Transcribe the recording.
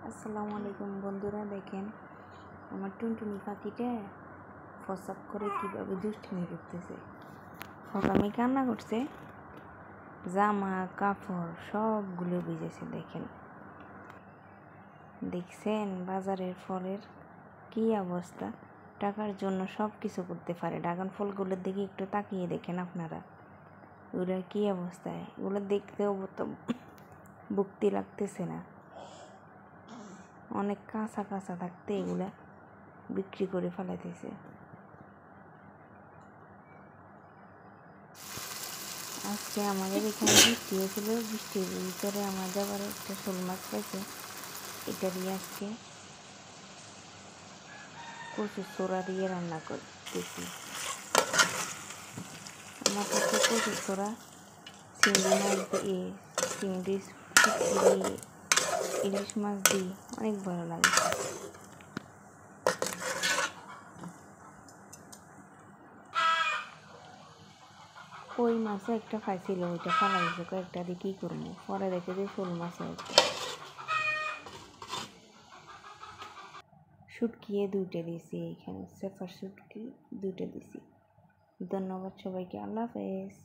আসসালামু আলাইকুম বন্ধুরা, দেখেন আমার টুনটুনি পাখিটা ফসাক করে কীভাবে দুষ্টুমি করতেছে। প্রথমে কান্না করছে, জামা কাপড় সবগুলো ভিজেছে। দেখছেন বাজারের ফলের কী অবস্থা। টাকার জন্য সব কিছু করতে পারে। ড্রাগন ফলগুলোর দিকে একটু তাকিয়ে দেখেন আপনারা, ওগুলোর কী অবস্থায়। ওগুলো দেখতেও তো ভক্তি লাগতেছে না। অনেক কাঁচা কাঁচা থাকতে এগুলা বিক্রি করে ফেলাইতেছে। আজকে আমাদের এখানে বৃষ্টি হয়েছিল, বৃষ্টির ভিতরে আমাদের আবার একটা শোল মাছ পাইছে। এটা দিয়ে আজকে কচুর ছোড়া দিয়ে রান্না করতেছি। আমার কাছে কচুর ছোড়া চিংড়ি মাছ দিয়ে, চিংড়ি দিয়ে, ইলিশ মাছ দিয়ে অনেক ভালো লাগে। কই মাছও একটা খাইছিল, ওইটা ফালাইছে, কয়েকটা দিয়ে কী করবো। পরে দেখে যে শোল মাছও একটা শুটকিয়ে দুইটা দিয়েছি, এখানে সেফার শুটকি দুইটা দিয়েছি। ধন্যবাদ সবাইকে, আল্লাহ হাফেজ।